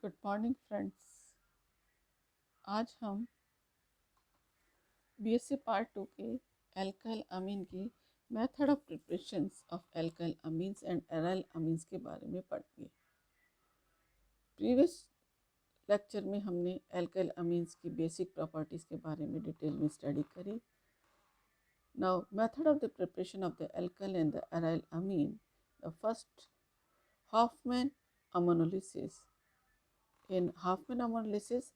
Good morning friends. आज हम BSc part 2 के एल्काइल अमीन की method of preparations of alkyl amines and aryl amines के बारे में पढ़ेंगे। प्रीवियस लेक्चर में हमने एल्काइल अमीन्स की बेसिक प्रॉपर्टीज़ के बारे में डिटेल में स्टडी करी। Now method of the preparation of the alkyl and the aryl amine. The first, Hofmann ammonolysis. In Hofmann ammonolysis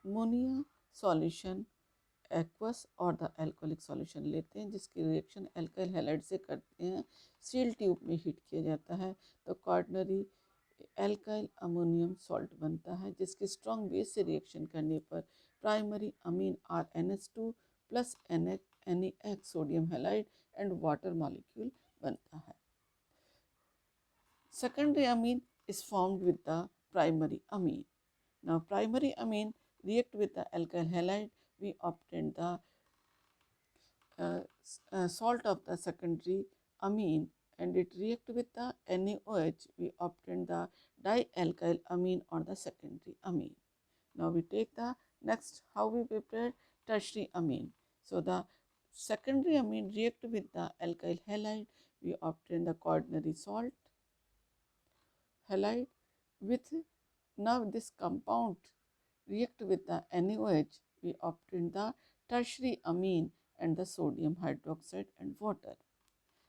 ammonia solution aqueous और द एल्कोहलिक सॉल्यूशन लेते हैं, जिसकी रिएक्शन एल्काइल हैलाइड से करते हैं। स्टील ट्यूब में heat किया जाता है तो क्वार्टनरी एल्काइल अमोनियम सॉल्ट बनता है, जिसकी स्ट्रॉन्ग बेस से रिएक्शन करने पर primary amine RnH2 plus NaX sodium halide and water molecule बनता है। Secondary amine is formed with the primary amine. Now primary amine react with the alkyl halide, we obtain the salt of the secondary amine, and it react with the NaOH, we obtain the dialkyl amine or the secondary amine. Now we take the next, how we prepare tertiary amine. So the secondary amine react with the alkyl halide, we obtain the quaternary salt halide with, now this compound react with the NaOH, we obtain the tertiary amine and the sodium hydroxide and water.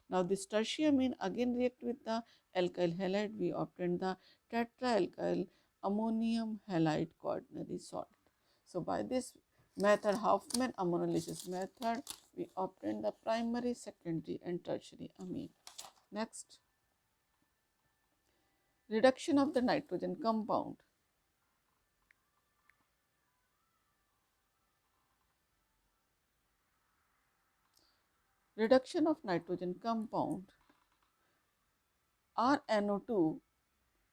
Now this tertiary amine again react with the alkyl halide, we obtain the tetraalkyl ammonium halide quaternary salt. So by this method, Hofmann ammonolysis method, we obtain the primary, secondary and tertiary amine. Next, reduction of the nitrogen compound. Reduction of nitrogen compound. RNO2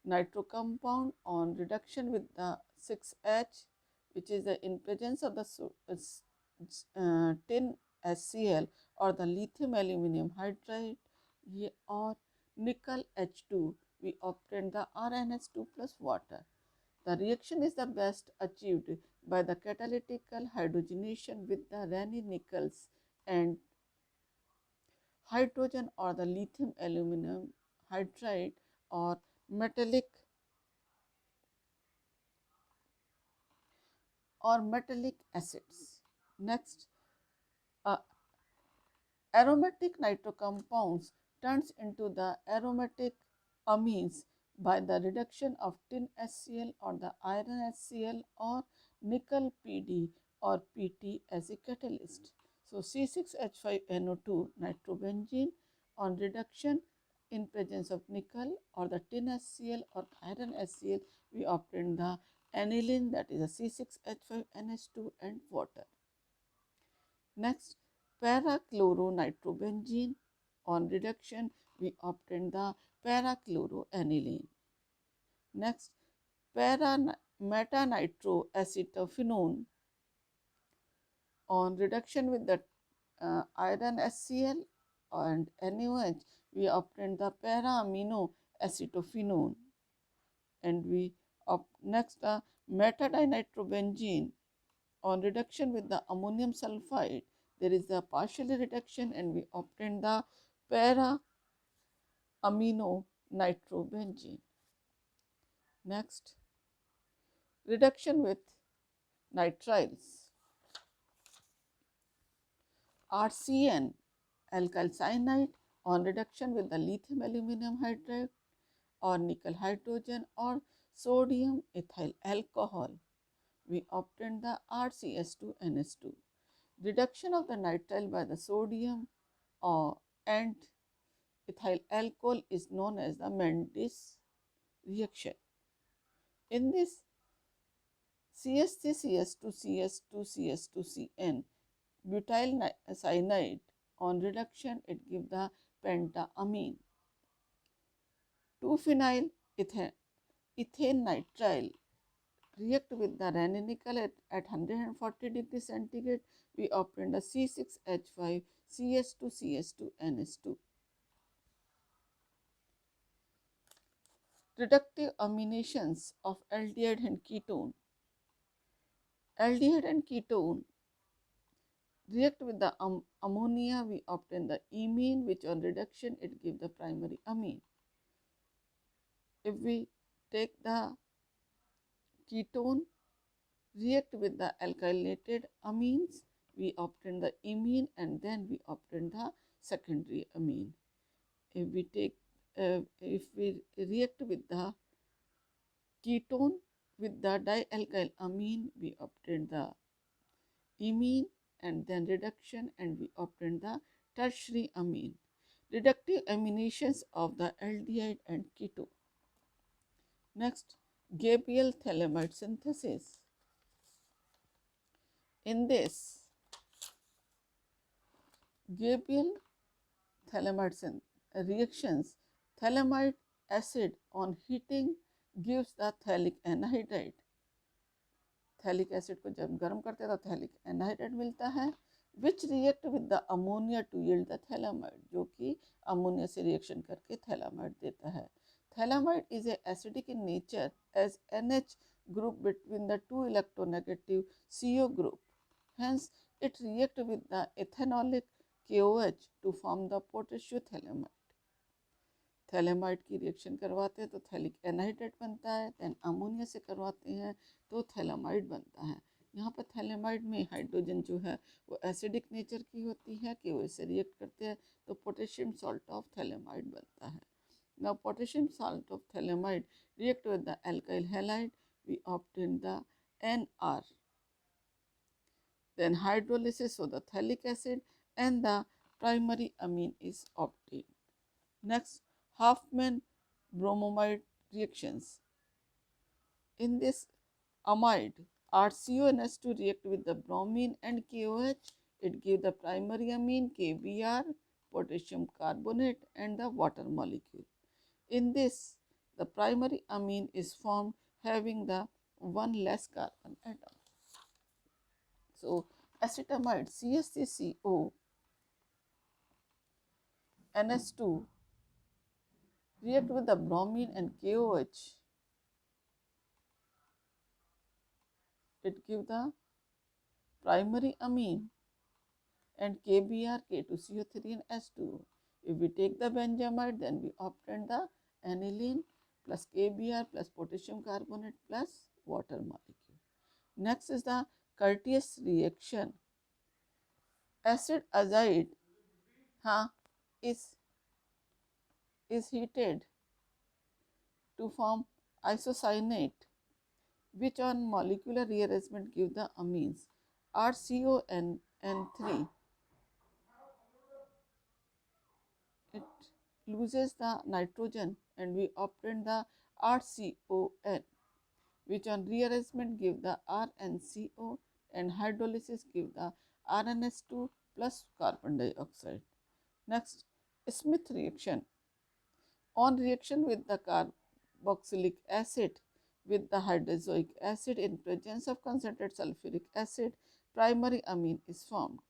nitro compound on reduction with the 6H, which is the in presence of the tin HCl or the lithium aluminum hydride or nickel H2, we obtain the RnH2 plus water. The reaction is the best achieved by the catalytical hydrogenation with the Raney nickels and hydrogen or the lithium aluminum hydride or metallic acids. Next, aromatic nitro compounds turns into the aromatic amines by the reduction of tin HCl or the iron HCl or nickel PD or PT as a catalyst. So C6H5NO2 nitrobenzene on reduction in presence of nickel or the tin HCl or iron HCl, we obtain the aniline, that is a C6H5NH2 and water. Next, para-chloronitrobenzene on reduction, we obtain the para-chloroaniline. Next, para-metanitroacetophenone on reduction with the iron HCl and NaOH, we obtain the para-amino acetophenone. And we next, metadinitrobenzene on reduction with the ammonium sulfide, there is a partial reduction and we obtain the para-amino nitrobenzene. Next, reduction with nitriles. RCN, alkyl cyanide on reduction with the lithium aluminum hydride or nickel hydrogen or sodium ethyl alcohol, we obtain the RCS2NH2. Reduction of the nitrile by the sodium and ethyl alcohol is known as the Mendes reaction. In this CH3CS2CS2CS2CN butyl cyanide on reduction, it gives the pentaamine. 2-phenyl ethane nitrile react with the Raney nickel at 140 degrees centigrade, we obtain the C6H5CS2CS2NH2. reductive aminations of aldehyde and ketone. Aldehyde and ketone react with the ammonia, we obtain the imine, which on reduction it gives the primary amine. If we take the ketone, react with the alkylated amines, we obtain the imine and then we obtain the secondary amine. If we react with the ketone with the dialkyl amine, we obtain the imine and then reduction and we obtain the tertiary amine. Reductive aminations of the aldehyde and ketone. Next, gabriel phthalimide synthesis. In this gabriel phthalimide reactions, phthalimide acid on heating gives the phthalic anhydride. Phthalic acid को जब गर्म करते हैं तो phthalic anhydride मिलता है, which react with the ammonia to yield the phthalimide, जो कि अमोनिया से रिएक्शन करके थैलामाइड देता है. Phthalimide is a acidic in nature as NH group between the two electronegative CO group. Hence, it react with the ethanolic KOH to form the potassiothalamide. Phthalimide की reaction करवाते हैं तो phthalic anhydride बनता है, then ammonia से करवाते हैं तो थैलामाइड बनता है. यहाँ पर थैलेमाइड में हाइड्रोजन जो है वो एसिडिक नेचर की होती है कि वो इससे रिएक्ट करते हैं तो पोटेशियम सॉल्ट ऑफ थैलेमाइड बनता है. Now potassium salt of phthalimide react with the alkyl halide, we obtain the NR. Then hydrolysis of the phthalic acid and the primary amine is obtained. Next, Hofmann-Bromide reactions. In this amide, RCO and H2 react with the bromine and KOH. It gives the primary amine KBr, potassium carbonate and the water molecule. In this, the primary amine is formed having the one less carbon atom. So, acetamide CH3CO NH2 react with the bromine and KOH. It gives the primary amine and KBr, K2CO3 and H2O. If we take the benzamide, then we obtain the aniline plus KBr plus potassium carbonate plus water molecule. Next is the Curtius reaction. Acid azide is heated to form isocyanate, which on molecular rearrangement give the amines RCON3. It loses the nitrogen and we obtain the RCON, which on rearrangement give the RNCO and hydrolysis give the RNS2 plus carbon dioxide. Next, Smith reaction. On reaction with the carboxylic acid with the hydroxylic acid in presence of concentrated sulfuric acid, primary amine is formed.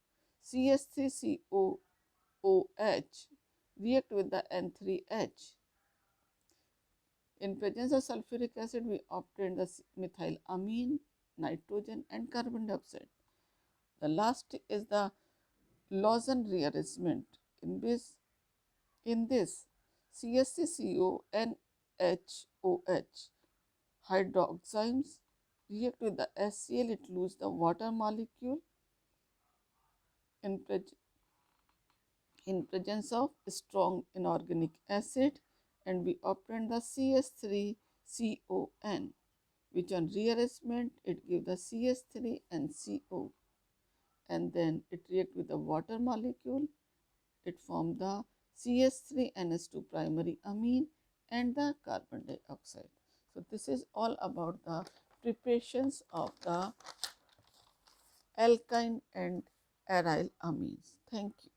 CH3COOH react with the N3H. In presence of sulfuric acid, we obtain the methylamine, nitrogen and carbon dioxide. The last is the Lawson rearrangement. In this CH3CONHOH hydroxymes react with the HCl, it loses the water molecule in presence of strong inorganic acid and we obtain the CH3CON, which on rearrangement it gives the CH3 and CO and then it react with the water molecule, it forms the CH3NH2 primary amine and the carbon dioxide. So, this is all about the preparations of the alkyne and aryl amines. Thank you.